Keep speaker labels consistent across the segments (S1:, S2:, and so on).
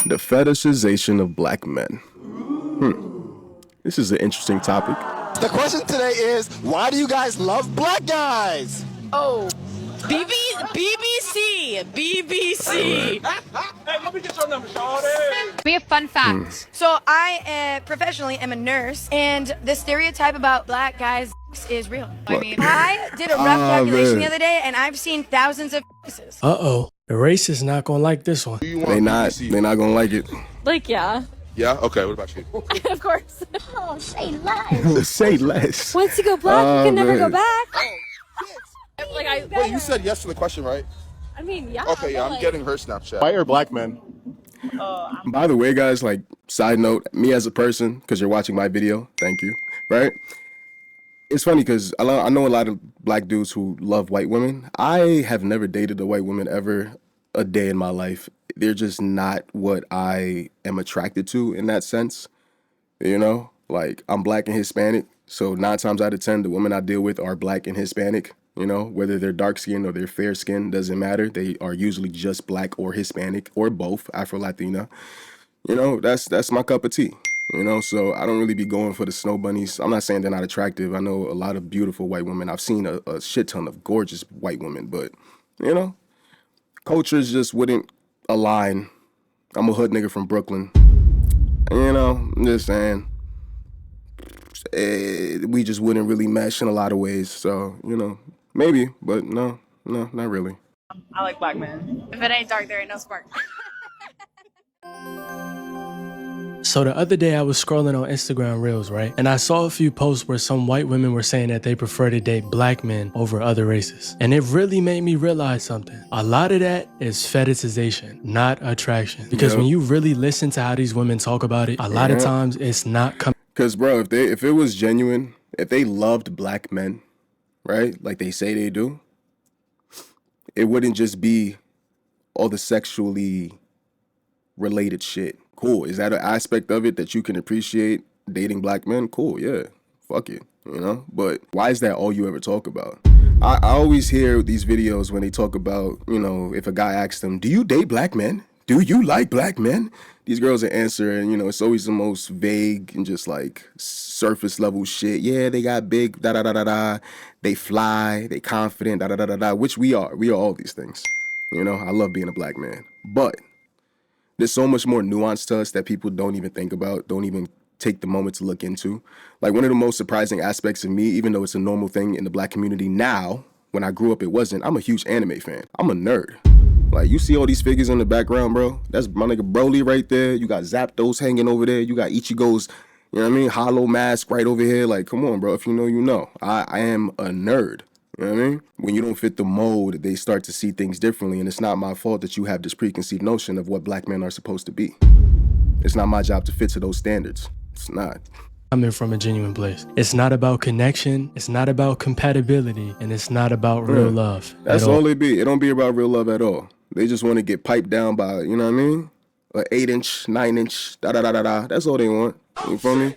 S1: The fetishization of black men. This is an interesting topic.
S2: The question today is, why do you guys love black guys?
S3: Oh, BBC.
S4: Hey, let me get your number, shawty.
S5: We have fun facts.
S3: So I professionally am a nurse, and the stereotype about black guys is real.
S5: I mean,
S3: I did a rough calculation
S1: man.
S3: the other day, and I've seen thousands of faces.
S6: Uh-oh. The race is not gonna like this one.
S1: They not gonna like it.
S7: Like, yeah.
S4: Yeah? Okay, what about you?
S7: Of course.
S5: oh, say less.
S1: Say less.
S7: Once you go black, you can never go back.
S4: Wait, you said yes to the question, right?
S7: I mean, yeah.
S4: Okay, yeah, I'm getting her Snapchat.
S2: Why are black men?
S1: By the way, guys, like, side note, me as a person, because you're watching my video, thank you, right? It's funny because I know a lot of black dudes who love white women. I have never dated a white woman ever a day in my life. They're just not what I am attracted to in that sense. You know, like, I'm black and Hispanic, so 9 times out of 10, the women I deal with are black and Hispanic. You know, whether they're dark skinned or they're fair skinned, doesn't matter. They are usually just black or Hispanic or both, Afro-Latina. You know, that's my cup of tea. You know, so I don't really be going for the snow bunnies. I'm not saying they're not attractive. I know a lot of beautiful white women. I've seen a shit ton of gorgeous white women, but, you know, cultures just wouldn't align. I'm a hood nigga from Brooklyn. And, you know, I'm just saying, we just wouldn't really mesh in a lot of ways. So, you know, maybe, but no, not really.
S8: I like black men.
S5: If it ain't dark, there ain't no spark.
S6: So the other day I was scrolling on Instagram Reels, right? And I saw a few posts where some white women were saying that they prefer to date black men over other races. And it really made me realize something. A lot of that is fetishization, not attraction. Because when you really listen to how these women talk about it, a lot of times it's not coming.
S1: Because, bro, if it was genuine, if they loved black men, right, like they say they do, it wouldn't just be all the sexually related shit. Cool. Is that an aspect of it that you can appreciate dating black men? Cool, yeah. Fuck it, you know? But why is that all you ever talk about? I always hear these videos when they talk about, you know, if a guy asks them, do you date black men? Do you like black men? These girls are answering, you know, it's always the most vague and just like surface level shit. Yeah, they got big, da-da-da-da-da. They fly, they confident, da-da-da-da-da, which we are. We are all these things. You know, I love being a black man. But there's so much more nuance to us that people don't even think about, don't even take the moment to look into. Like, one of the most surprising aspects of me, even though it's a normal thing in the black community now, when I grew up it wasn't, I'm a huge anime fan. I'm a nerd. Like, you see all these figures in the background, bro? That's my nigga Broly right there. You got Zapdos hanging over there. You got Ichigo's, you know what I mean, hollow mask right over here. Like, come on, bro. If you know, you know. I am a nerd. You know what I mean? When you don't fit the mold, they start to see things differently. And it's not my fault that you have this preconceived notion of what black men are supposed to be. It's not my job to fit to those standards. It's not.
S6: Coming from a genuine place. It's not about connection, it's not about compatibility, and it's not about real love.
S1: That's all it be. It don't be about real love at all. They just want to get piped down by, you know what I mean? An 8-inch, 9-inch, da-da-da-da-da. That's all they want. You feel me?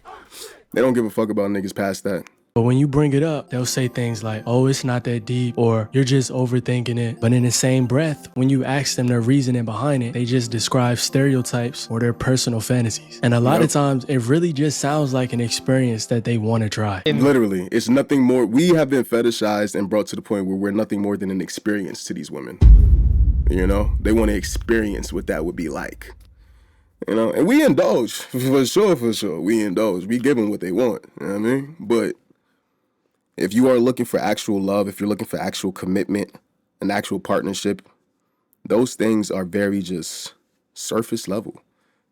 S1: They don't give a fuck about niggas past that.
S6: But when you bring it up, they'll say things like, oh, it's not that deep, or you're just overthinking it. But in the same breath, when you ask them their reasoning behind it, they just describe stereotypes or their personal fantasies. And a lot of times, it really just sounds like an experience that they want to try.
S1: Literally, it's nothing more. We have been fetishized and brought to the point where we're nothing more than an experience to these women. You know, they want to experience what that would be like. You know, and we indulge, for sure. We indulge. We give them what they want, you know what I mean? But if you are looking for actual love, if you're looking for actual commitment, an actual partnership, those things are very just surface level.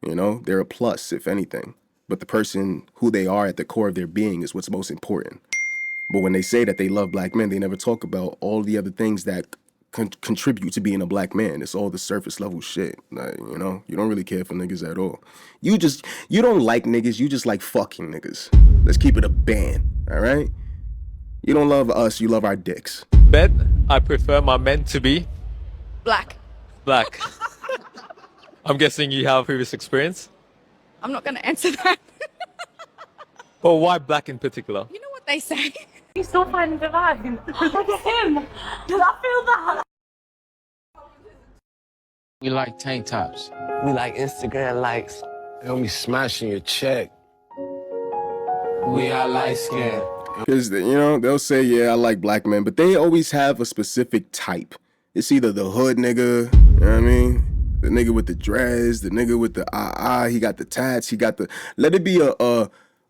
S1: You know, they're a plus, if anything. But the person, who they are at the core of their being is what's most important. But when they say that they love black men, they never talk about all the other things that contribute to being a black man. It's all the surface level shit. Like, you know, you don't really care for niggas at all. You don't like niggas, you just like fucking niggas. Let's keep it a band, all right? You don't love us, you love our dicks.
S9: Bet I prefer my men to be
S3: Black.
S9: black. I'm guessing you have previous experience?
S3: I'm not going to answer that.
S9: But why black in particular?
S3: You know what they say?
S7: He's still finding divine. Look at him. Did I feel that?
S10: We like tank tops.
S11: We like Instagram likes.
S10: And we smashing your check. We are light skinned.
S1: Because, you know, they'll say, yeah, I like black men, but they always have a specific type. It's either the hood nigga, you know what I mean? The nigga with the dreads, the nigga with the he got the tats, he got the... Let it be a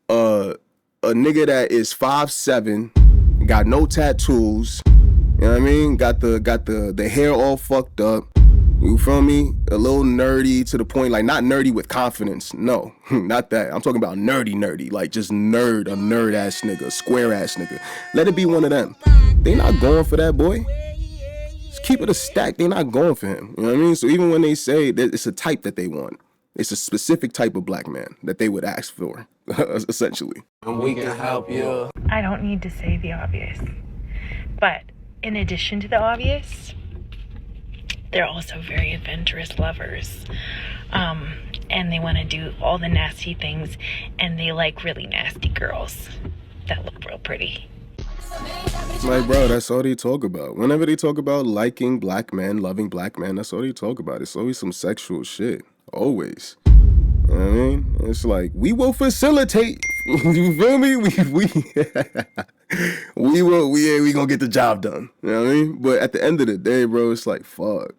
S1: nigga that is 5'7", got no tattoos, you know what I mean? Got the hair all fucked up. You feel me? A little nerdy to the point, like not nerdy with confidence. No, not that. I'm talking about nerdy. Like just a nerd ass nigga, a square ass nigga. Let it be one of them. They not going for that boy. Just keep it a stack. They not going for him. You know what I mean? So even when they say that it's a type that they want, it's a specific type of black man that they would ask for, essentially.
S11: And we can help you.
S12: I don't need to say the obvious, but in addition to the obvious, they're also very adventurous lovers, and they want to do all the nasty things, and they like really nasty girls that look real pretty.
S1: Like, bro, that's all they talk about. Whenever they talk about liking black men, loving black men, that's all they talk about. It's always some sexual shit. Always. You know what I mean? It's like, we will facilitate. You feel me? We gonna get the job done. You know what I mean? But at the end of the day, bro, it's like, fuck.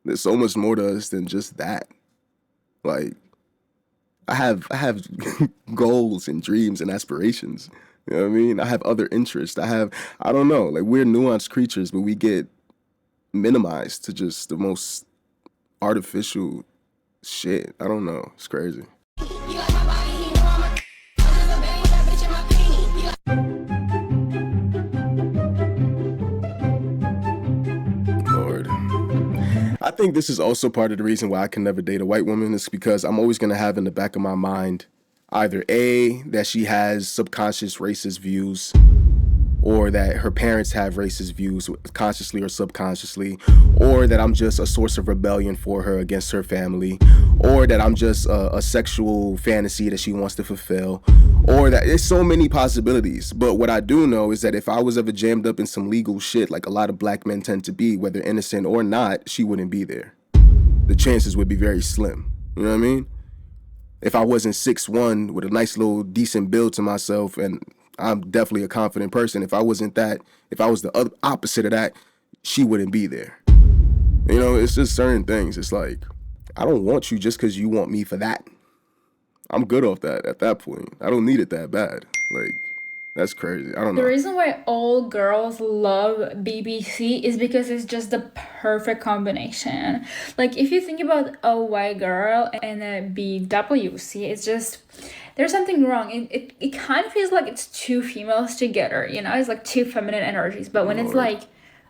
S1: There's so much more to us than just that. Like, I have goals and dreams and aspirations. You know what I mean? I have other interests. I don't know. Like, we're nuanced creatures, but we get minimized to just the most artificial shit. I don't know. It's crazy. Lord. I think this is also part of the reason why I can never date a white woman, is because I'm always going to have in the back of my mind either A, that she has subconscious racist views, or that her parents have racist views consciously or subconsciously, or that I'm just a source of rebellion for her against her family, or that I'm just a sexual fantasy that she wants to fulfill, or that there's so many possibilities. But what I do know is that if I was ever jammed up in some legal shit, like a lot of black men tend to be, whether innocent or not, she wouldn't be there. The chances would be very slim. You know what I mean? If I wasn't 6'1" with a nice little decent build to myself, and I'm definitely a confident person, if I wasn't that, if I was the other opposite of that, she wouldn't be there. You know, it's just certain things. It's like, I don't want you just because you want me for that. I'm good off that at that point. I don't need it that bad. Like, that's crazy. I don't know.
S13: The reason why all girls love BBC is because it's just the perfect combination. Like, if you think about a white girl and a BWC, it's just, there's something wrong. It kind of feels like it's two females together, you know? It's like two feminine energies. But when it's like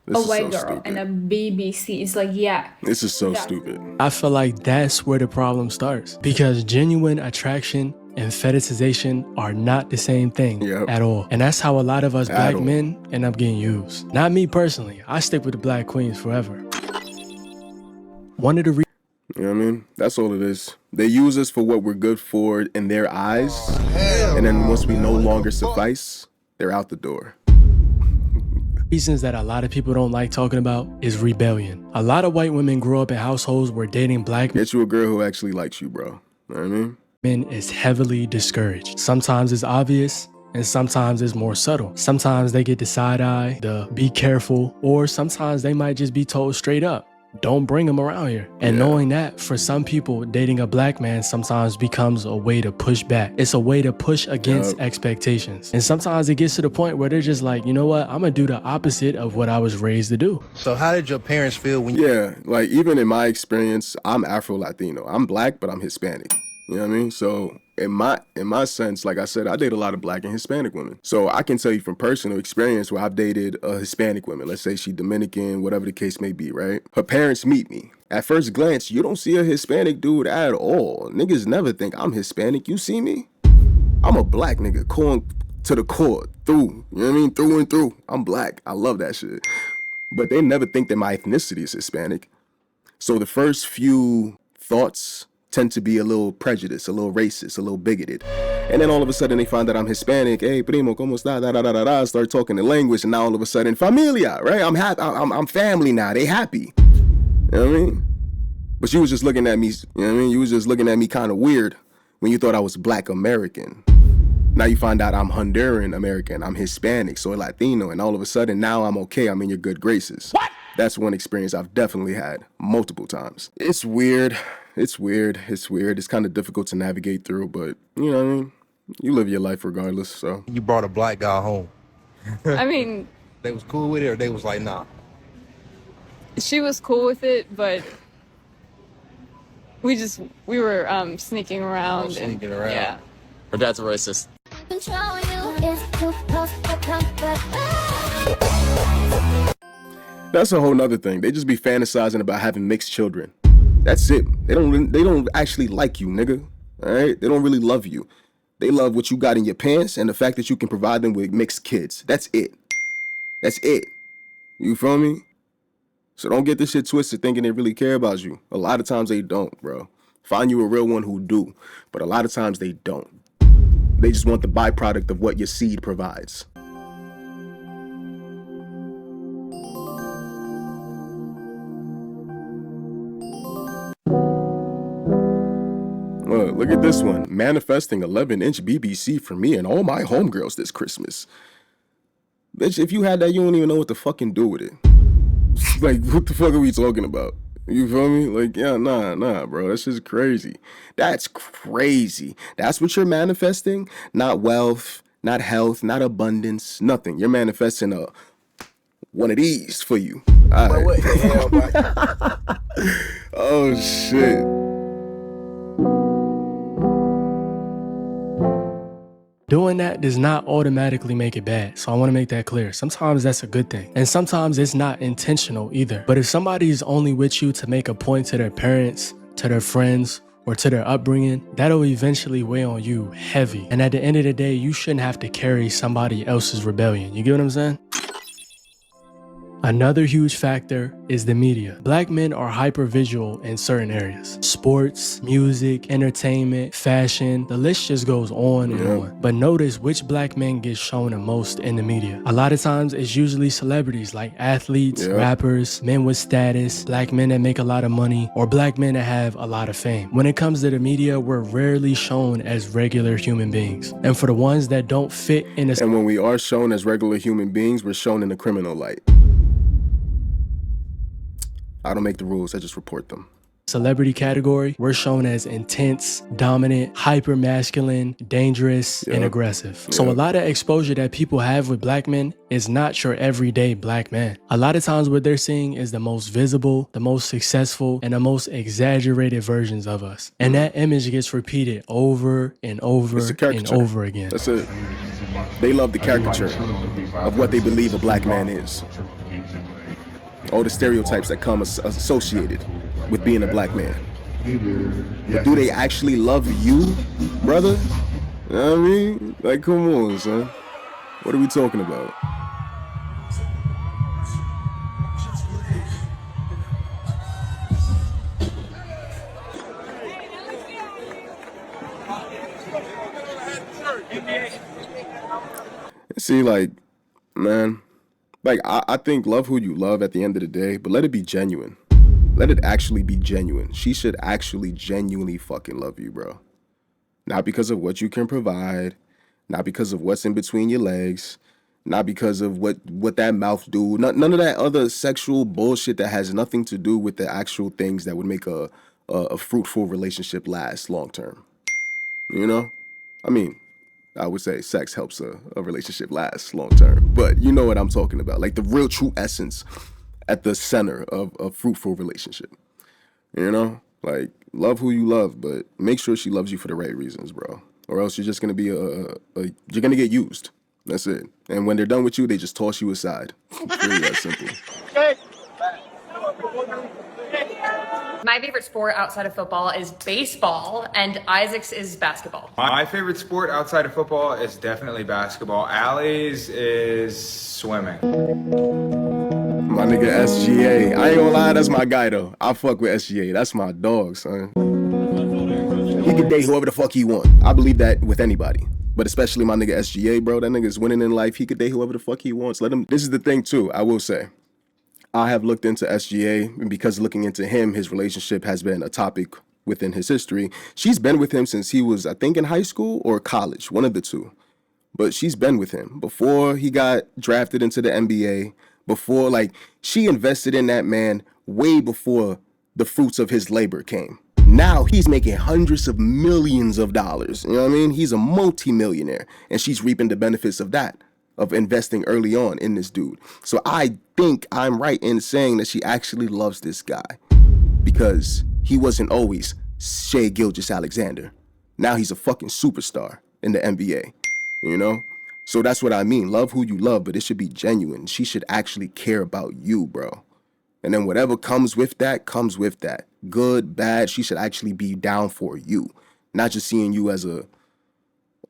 S13: a white girl and a BBC, it's like, yeah.
S1: This is so stupid.
S6: I feel like that's where the problem starts, because genuine attraction and fetishization are not the same thing at all. And that's how a lot of us black men end up getting used. Not me personally. I stick with the black queens forever. One of the
S1: you know what I mean? That's all it is. They use us for what we're good for in their eyes. And then once we no longer suffice, they're out the door.
S6: reasons that a lot of people don't like talking about is rebellion. A lot of white women grow up in households where dating black men.
S1: Get you a girl who actually likes you, bro. You know what I mean?
S6: Men is heavily discouraged. Sometimes it's obvious, and sometimes it's more subtle. Sometimes they get the side eye, the be careful, or sometimes they might just be told straight up, don't bring them around here. And knowing that, for some people, dating a black man sometimes becomes a way to push back. It's a way to push against expectations. And sometimes it gets to the point where they're just like, you know what, I'm gonna do the opposite of what I was raised to do.
S14: So how did your parents feel when
S1: you... like even in my experience, I'm Afro-Latino. I'm black, but I'm Hispanic. You know what I mean? So in my sense, like I said, I date a lot of black and Hispanic women. So I can tell you from personal experience where I've dated a Hispanic woman. Let's say she's Dominican, whatever the case may be, right? Her parents meet me. At first glance, you don't see a Hispanic dude at all. Niggas never think I'm Hispanic. You see me? I'm a black nigga, core to the core, through. You know what I mean? Through and through. I'm black. I love that shit. But they never think that my ethnicity is Hispanic. So the first few thoughts tend to be a little prejudiced, a little racist, a little bigoted. And then all of a sudden they find that I'm Hispanic. Hey, primo, como está? Da, da, da, da, da. Start talking the language, and now all of a sudden, familia, right? I'm happy. I'm family now. They happy. You know what I mean? But you was just looking at me, you know what I mean? You was just looking at me kind of weird when you thought I was Black American. Now you find out I'm Honduran American, I'm Hispanic, soy Latino, and all of a sudden now I'm okay, I'm in your good graces. What? That's one experience I've definitely had multiple times. It's weird. It's weird. It's weird. It's kind of difficult to navigate through, but you know what I mean? You live your life regardless, so.
S14: You brought a black guy home.
S7: I mean,
S14: They was cool with it, or they was like, nah.
S7: she was cool with it, but we were sneaking around.
S14: Sneaking around.
S7: Yeah.
S9: Her dad's a racist.
S1: That's a whole nother thing. They just be fantasizing about having mixed children. That's it. They don't actually like you, nigga. All right? They don't really love you. They love what you got in your pants and the fact that you can provide them with mixed kids. That's it. That's it. You feel me? So don't get this shit twisted thinking they really care about you. A lot of times they don't, bro. Find you a real one who do. But a lot of times they don't. They just want the byproduct of what your seed provides. Look at this one. Manifesting 11-inch BBC for me and all my homegirls this Christmas. Bitch, if you had that, you don't even know what to fucking do with it. Like, what the fuck are we talking about? You feel me? Like, yeah, nah, bro. That's just crazy. That's crazy. That's what you're manifesting? Not wealth, not health, not abundance, nothing. You're manifesting one of these for you. All right.
S11: What the hell,
S1: Oh, shit.
S6: Doing that does not automatically make it bad, so I want to make that clear. Sometimes that's a good thing, and sometimes it's not intentional either. But if somebody is only with you to make a point to their parents, to their friends, or to their upbringing, that'll eventually weigh on you heavy. And at the end of the day, you shouldn't have to carry somebody else's rebellion. You get what I'm saying? Another huge factor is the media. Black men are hypervisual in certain areas. Sports, music, entertainment, fashion, the list just goes on and on. But notice which black men get shown the most in the media. A lot of times it's usually celebrities like athletes, rappers, men with status, black men that make a lot of money, or black men that have a lot of fame. When it comes to the media, we're rarely shown as regular human beings. And for the ones that don't fit in
S1: And when we are shown as regular human beings, we're shown in a criminal light. I don't make the rules, I just report them.
S6: Celebrity category, we're shown as intense, dominant, hyper masculine, dangerous, and aggressive. So a lot of exposure that people have with black men is not your everyday black man. A lot of times what they're seeing is the most visible, the most successful, and the most exaggerated versions of us. And that image gets repeated over and over and over again.
S1: That's it. They love the caricature of what they believe a black man is. All the stereotypes that come associated with being a black man. But do they actually love you, brother? You know what I mean? Like, come on, son. What are we talking about? See, like, man, like, I think love who you love at the end of the day, but let it be genuine. Let it actually be genuine. She should actually genuinely fucking love you, bro. Not because of what you can provide, not because of what's in between your legs, not because of what that mouth do, none of that other sexual bullshit that has nothing to do with the actual things that would make a fruitful relationship last long term. You know? I mean, I would say sex helps a relationship last long term, but you know what I'm talking about. Like the real true essence at the center of a fruitful relationship. You know? Like, love who you love, but make sure she loves you for the right reasons, bro. Or else you're just gonna be you're gonna get used. That's it. And when they're done with you, they just toss you aside. It's really that simple.
S15: My favorite sport outside of football is baseball, and Isaac's is basketball.
S16: My favorite sport outside of football is definitely basketball. Allie's is swimming.
S1: My nigga SGA. I ain't gonna lie, that's my guy though. I fuck with SGA. That's my dog, son. He can date whoever the fuck he want. I believe that with anybody. But especially my nigga SGA, bro. That nigga's winning in life. He could date whoever the fuck he wants. Let him. This is the thing too, I will say. I have looked into SGA, and because looking into him, his relationship has been a topic within his history. She's been with him since he was, I think, in high school or college, one of the two. But she's been with him before he got drafted into the NBA, before, like, she invested in that man way before the fruits of his labor came. Now he's making hundreds of millions of dollars. You know what I mean? He's a multi-millionaire, and she's reaping the benefits of that, of investing early on in this dude. So I think I'm right in saying that she actually loves this guy because he wasn't always Shai Gilgeous-Alexander. Now he's a fucking superstar in the NBA, you know? So that's what I mean. Love who you love, but it should be genuine. She should actually care about you, bro. And then whatever comes with that, comes with that. Good, bad, she should actually be down for you. Not just seeing you as a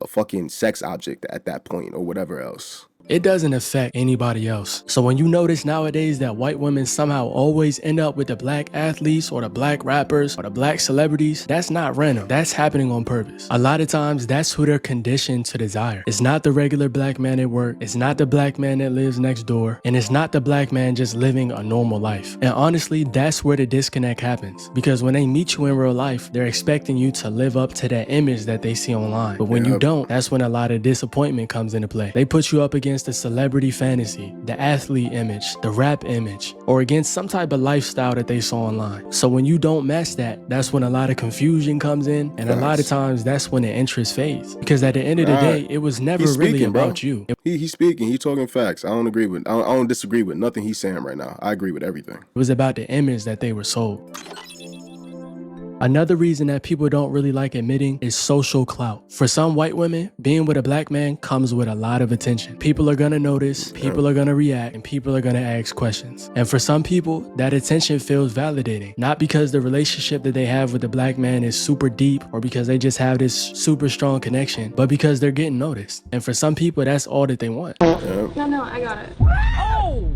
S1: fucking sex object at that point or whatever else.
S6: It doesn't affect anybody else. So when you notice nowadays that white women somehow always end up with the black athletes or the black rappers or the black celebrities, that's not random. That's happening on purpose. A lot of times, that's who they're conditioned to desire. It's not the regular black man at work. It's not the black man that lives next door. And it's not the black man just living a normal life. And honestly, that's where the disconnect happens. Because when they meet you in real life, they're expecting you to live up to that image that they see online. But when you don't, that's when a lot of disappointment comes into play. They put you up against the celebrity fantasy, the athlete image, the rap image, or against some type of lifestyle that they saw online. So when you don't match that, that's when a lot of confusion comes in, and a lot of times that's when the interest fades. Because at the end of the day, it was never really about you.
S1: He's speaking, he's talking facts. I don't disagree with nothing he's saying right now. I agree with everything.
S6: It was about the image that they were sold. Another reason that people don't really like admitting is social clout. For some white women, being with a black man comes with a lot of attention. People are gonna notice, people are gonna react, and people are gonna ask questions. And for some people, that attention feels validating. Not because the relationship that they have with the black man is super deep or because they just have this super strong connection, but because they're getting noticed. And for some people, that's all that they want.
S7: No, I got it. Oh!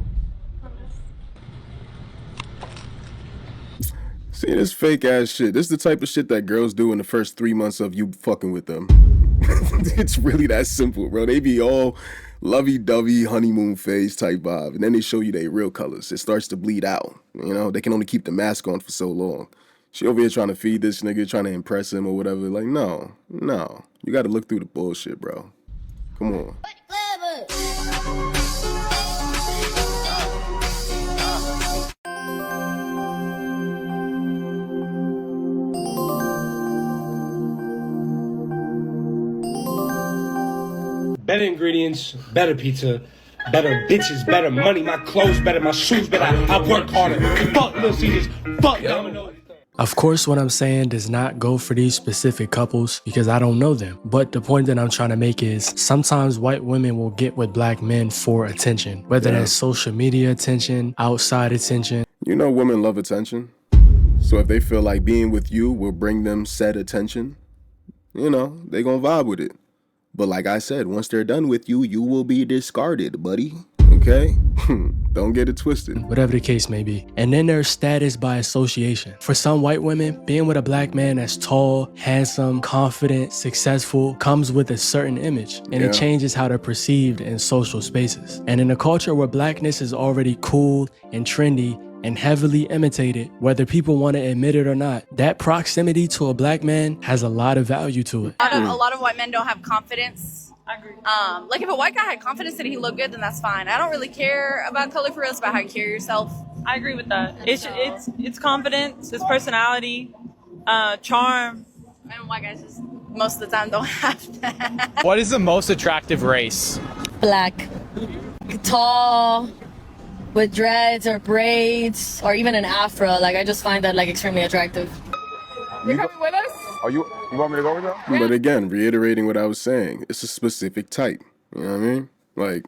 S1: See, this fake ass shit. This is the type of shit that girls do in the first 3 months of you fucking with them. It's really that simple, bro. They be all lovey-dovey, honeymoon phase type vibe, and then they show you their real colors. It starts to bleed out. You know, they can only keep the mask on for so long. She over here trying to feed this nigga, trying to impress him or whatever. Like, no. You got to look through the bullshit, bro. Come on.
S4: Better ingredients, better pizza, better bitches, better money, my clothes better, my shoes better, I work harder. Fuck Little Caesars, fuck Domino's.
S6: Of course, what I'm saying does not go for these specific couples because I don't know them. But the point that I'm trying to make is sometimes white women will get with black men for attention, whether that's social media attention, outside attention.
S1: You know women love attention. So if they feel like being with you will bring them said attention, you know, they gonna vibe with it. But like I said, once they're done with you, you will be discarded, buddy. Okay? Don't get it twisted.
S6: Whatever the case may be. And then there's status by association. For some white women, being with a black man that's tall, handsome, confident, successful comes with a certain image. And it changes how they're perceived in social spaces. And in a culture where blackness is already cool and trendy and heavily imitated, whether people want to admit it or not, that proximity to a black man has a lot of value to it.
S5: A lot of white men don't have confidence. I agree. Like if a white guy had confidence that he looked good, then that's fine. I don't really care about color for real. It's about how you carry yourself.
S8: I agree with that. It's confidence, it's personality, charm.
S5: And white guys just most of the time don't have that.
S9: What is the most attractive race?
S17: Black. Tall, with dreads or braids or even an afro. Like I just find that like extremely attractive.
S7: You're coming with us?
S16: You want me to go with you?
S1: But again, reiterating what I was saying, it's a specific type. You know what I mean? Like,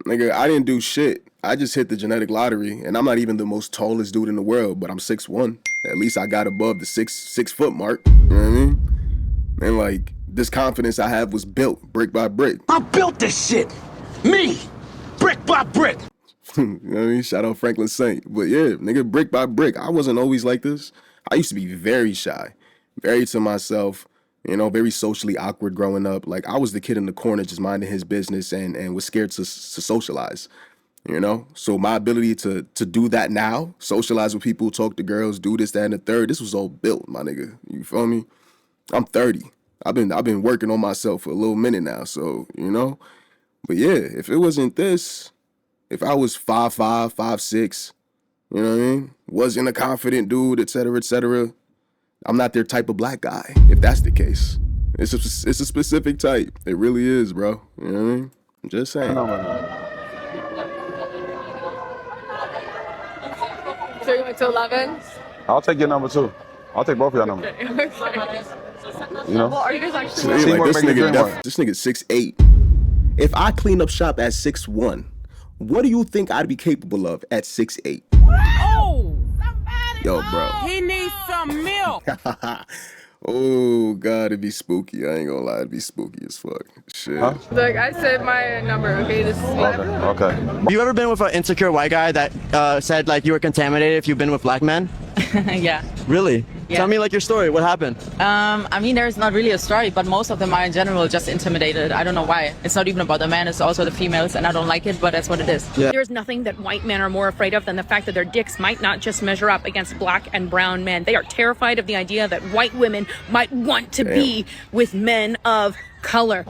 S1: nigga, I didn't do shit. I just hit the genetic lottery, and I'm not even the most tallest dude in the world, but I'm 6'1". At least I got above the six foot mark. You know what I mean? And like, this confidence I have was built brick by brick.
S4: I built this shit. Me, brick by brick.
S1: You know what I mean? Shout out Franklin Saint. But yeah, nigga, brick by brick. I wasn't always like this. I used to be very shy, very to myself, you know, very socially awkward growing up. Like, I was the kid in the corner just minding his business and was scared to socialize. you know? So my ability to do that now, socialize with people, talk to girls, do this, that, and the third, this was all built, my nigga. You feel me? I'm 30. I've been working on myself for a little minute now, so, you know? But yeah, if it wasn't this, if I was 5'5", 5'6", you know what I mean? Wasn't a confident dude, et cetera, I'm not their type of black guy, if that's the case. It's a specific type. It really is, bro. You know what I mean? I'm just saying.
S7: So you went to 11?
S18: I'll take your number too. I'll take both of your numbers.
S7: Okay.
S18: You know?
S7: Well, are you guys actually
S1: See, like, this
S18: work.
S1: nigga's 6'8". If I clean up shop at 6'1", what do you think I'd be capable of at 6'8"?
S19: Oh!
S1: Yo, bro.
S19: He needs some milk.
S1: Oh, God, it'd be spooky. I ain't gonna lie, it'd be spooky as fuck. Shit.
S18: Huh?
S7: Look, I said my number, okay? This is
S18: Okay.
S20: You ever been with an insecure white guy that said like you were contaminated if you've been with black men?
S21: Yeah.
S20: Really?
S21: Yeah.
S20: Tell me like your story. What happened?
S21: I mean, there's not really a story, but most of them are in general just intimidated. I don't know why. It's not even about the men, it's also the females, and I don't like it, but that's what it is.
S20: Yeah.
S22: There's nothing that white men are more afraid of than the fact that their dicks might not just measure up against black and brown men. They are terrified of the idea that white women might want to be with men of color.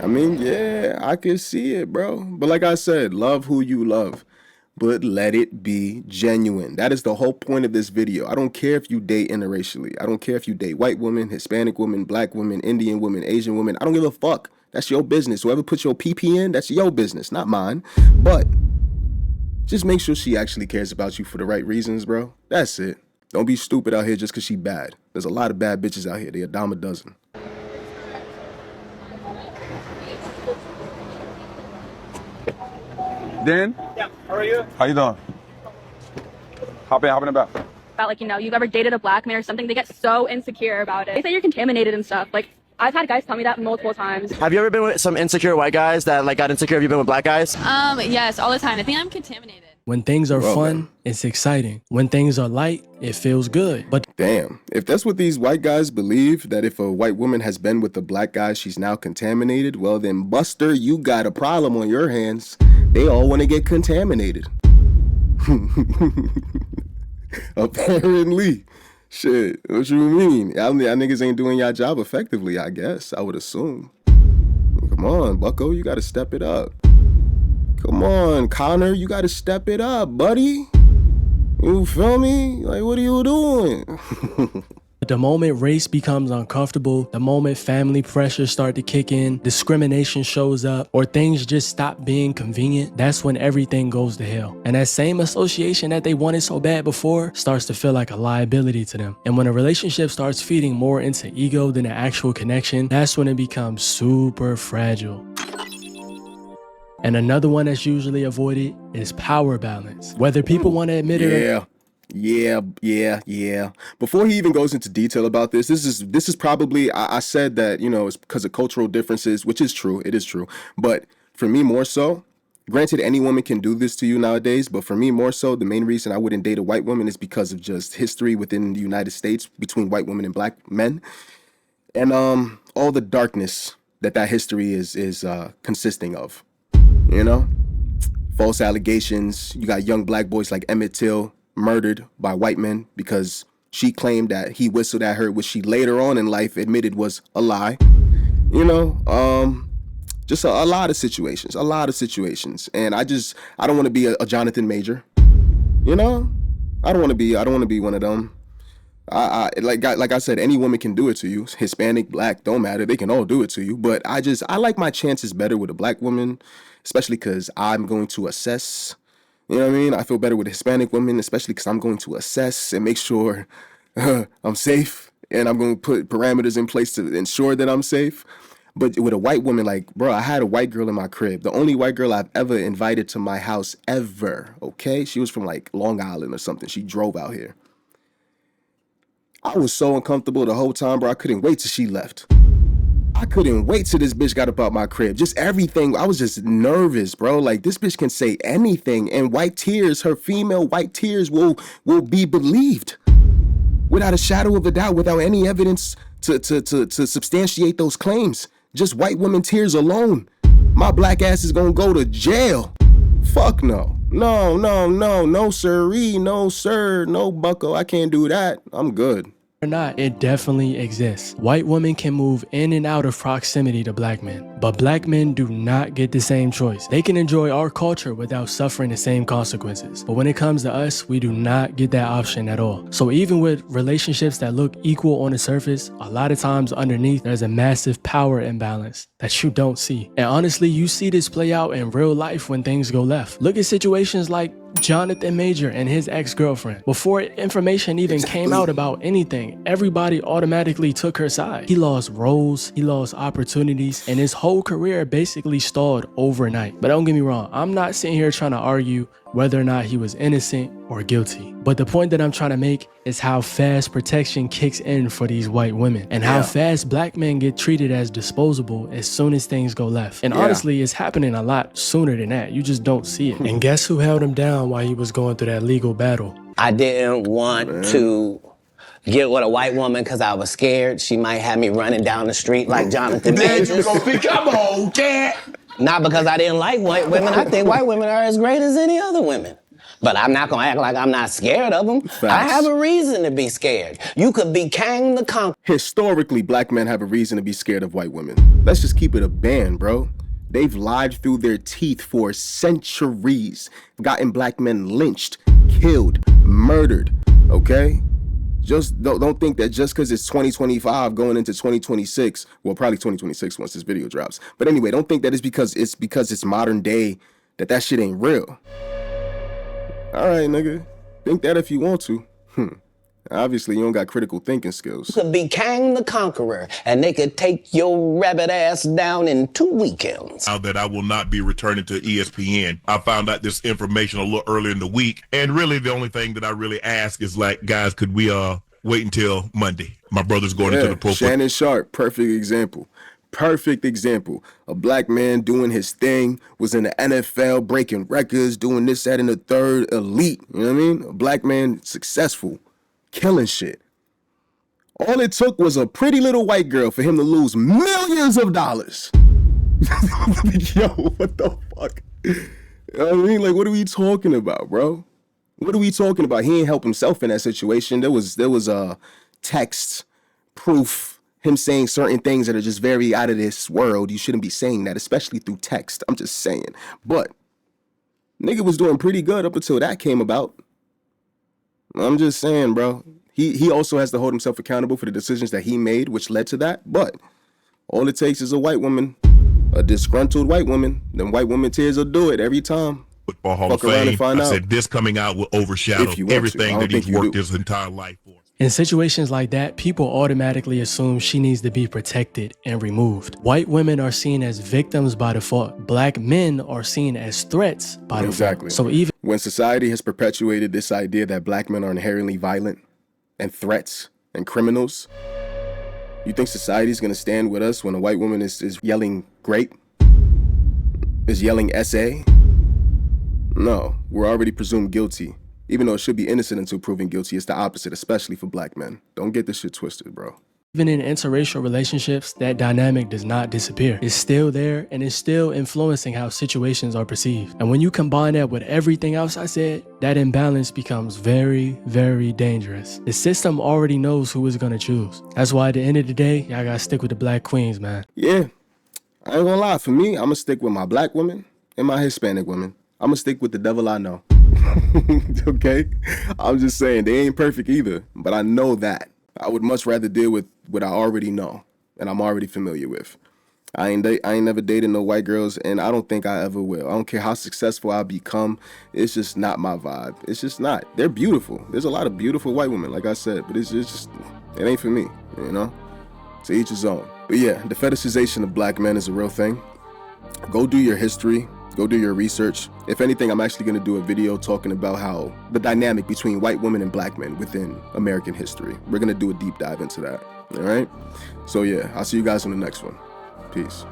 S1: I mean, yeah, I can see it, bro. But like I said, love who you love, but let it be genuine. That is the whole point of this video. I don't care if you date interracially. I don't care if you date white women, Hispanic women, black women, Indian women, Asian women. I don't give a fuck. That's your business. Whoever puts your PP in, that's your business, not mine. But just make sure she actually cares about you for the right reasons, bro. That's it. Don't be stupid out here just because she bad. There's a lot of bad bitches out here. They a dime a dozen.
S18: Dan?
S23: Yeah, how are you?
S18: How you doing? Hop in the back.
S22: About like, you know, you've ever dated a black man or something, they get so insecure about it. They say you're contaminated and stuff. Like, I've had guys tell me that multiple times.
S20: Have you ever been with some insecure white guys that like got insecure if you've been with black guys?
S22: Yes, all the time. I think I'm contaminated.
S6: When things are fun, it's exciting. When things are light, it feels good. But
S1: damn, if that's what these white guys believe, that if a white woman has been with a black guy, she's now contaminated, well then, Buster, you got a problem on your hands. They all want to get contaminated. Apparently. Shit, what you mean? Y'all niggas ain't doing y'all job effectively, I guess, I would assume. Come on, Bucko, you gotta step it up. Come on, Connor, you gotta step it up, buddy. You feel me? Like, what are you doing?
S6: the moment race becomes uncomfortable, the moment family pressures start to kick in, discrimination shows up, or things just stop being convenient, that's when everything goes to hell. And that same association that they wanted so bad before starts to feel like a liability to them. And when a relationship starts feeding more into ego than an actual connection, that's when it becomes super fragile. And another one that's usually avoided is power balance. Whether people want to admit it or
S1: Yeah. Before he even goes into detail about this is probably, I said that, you know, it's because of cultural differences, which is true. It is true. But for me more so, granted, any woman can do this to you nowadays, but for me more so, the main reason I wouldn't date a white woman is because of just history within the United States between white women and black men. And all the darkness that history is consisting of. You know, false allegations. You got young black boys like Emmett Till murdered by white men because she claimed that he whistled at her, which she later on in life admitted was a lie. You know, just a lot of situations, And I don't want to be a Jonathan Major. You know, I don't want to be one of them. Like I said, any woman can do it to you. Hispanic, black, don't matter. They can all do it to you. But I like my chances better with a black woman, especially because I'm going to assess. You know what I mean? I feel better with Hispanic women, especially because I'm going to assess and make sure I'm safe. And I'm going to put parameters in place to ensure that I'm safe. But with a white woman, like, bro, I had a white girl in my crib. The only white girl I've ever invited to my house ever, okay? She was from, like, Long Island or something. She drove out here. I was so uncomfortable the whole time, bro. I couldn't wait till she left. I couldn't wait till this bitch got up out my crib. Just everything. I was just nervous, bro. Like, this bitch can say anything, and white tears, her female white tears will be believed without a shadow of a doubt, without any evidence to substantiate those claims. Just white women tears alone. My black ass is gonna go to jail. Fuck no. No, sirree, no, sir, no, bucko. I can't do that. I'm good.
S6: Or not, it definitely exists. White women can move in and out of proximity to black men, but black men do not get the same choice. They can enjoy our culture without suffering the same consequences. But when it comes to us, we do not get that option at all. So even with relationships that look equal on the surface, a lot of times underneath, there's a massive power imbalance that you don't see. And honestly, you see this play out in real life when things go left. Look at situations like Jonathan Major and his ex-girlfriend. Before information even came out about anything, everybody automatically took her side. He lost roles, he lost opportunities, and his whole career basically stalled overnight. But don't get me wrong, I'm not sitting here trying to argue whether or not he was innocent or guilty. But the point that I'm trying to make is how fast protection kicks in for these white women and how fast black men get treated as disposable as soon as things go left. And honestly, it's happening a lot sooner than that. You just don't see it. And guess who held him down while he was going through that legal battle?
S2: I didn't want to get with a white woman because I was scared she might have me running down the street like Jonathan Major.
S10: Come on, cat.
S2: Not because I didn't like white women. I think white women are as great as any other women. But I'm not gonna act like I'm not scared of them.
S1: Facts.
S2: I have a reason to be scared. You could be Kang the Conqueror.
S1: Historically, black men have a reason to be scared of white women. Let's just keep it a band, bro. They've lied through their teeth for centuries, gotten black men lynched, killed, murdered, okay? Just don't think that just because it's 2025 going into 2026, well, probably 2026 once this video drops. But anyway, don't think that it's because it's modern day that shit ain't real. All right, nigga. Think that if you want to. Obviously, you don't got critical thinking skills.
S2: You could be Kang the Conqueror, and they could take your rabbit ass down in 2 weekends.
S3: Now that I will not be returning to ESPN, I found out this information a little earlier in the week, and really the only thing that I really ask is like, guys, could we wait until Monday? My brother's going into the pro.
S1: Shannon Sharp, perfect example. Perfect example. A black man doing his thing, was in the NFL, breaking records, doing this, that, and the third, elite. You know what I mean? A black man, successful, killing shit. All it took was a pretty little white girl for him to lose millions of dollars. Yo, what the fuck? You know what I mean? Like, what are we talking about, bro? What are we talking about? He ain't help himself in that situation. There was text, proof, him saying certain things that are just very out of this world. You shouldn't be saying that, especially through text. I'm just saying. But nigga was doing pretty good up until that came about. I'm just saying, bro. He also has to hold himself accountable for the decisions that he made, which led to that. But all it takes is a white woman, a disgruntled white woman. Them white woman tears will do it every time.
S3: Football Hall of Fame. I said this coming out will overshadow everything that he's worked his entire life for.
S6: In situations like that, people automatically assume she needs to be protected and removed. White women are seen as victims by default. Black men are seen as threats by default.
S1: Exactly.
S6: So even
S1: when society has perpetuated this idea that black men are inherently violent and threats and criminals, you think society's gonna stand with us when a white woman is yelling grape? Is yelling SA? No, we're already presumed guilty. Even though it should be innocent until proven guilty, it's the opposite, especially for black men. Don't get this shit twisted, bro.
S6: Even in interracial relationships, that dynamic does not disappear. It's still there and it's still influencing how situations are perceived. And when you combine that with everything else I said, that imbalance becomes very, very dangerous. The system already knows who it's gonna choose. That's why at the end of the day, y'all gotta stick with the black queens, man.
S1: Yeah, I ain't gonna lie. For me, I'm gonna stick with my black women and my Hispanic women. I'm gonna stick with the devil I know. Okay? I'm just saying, they ain't perfect either, but I know that. I would much rather deal with what I already know and I'm already familiar with. I ain't never dated no white girls, and I don't think I ever will. I don't care how successful I become. It's just not my vibe. It's just not. They're beautiful. There's a lot of beautiful white women, like I said, but it's just, it ain't for me, you know? To each his own. But yeah, the fetishization of black men is a real thing. Go do your history. Go do your research. If anything, I'm actually going to do a video talking about how the dynamic between white women and black men within American history. We're going to do a deep dive into that. All right? So yeah, I'll see you guys on the next one. Peace.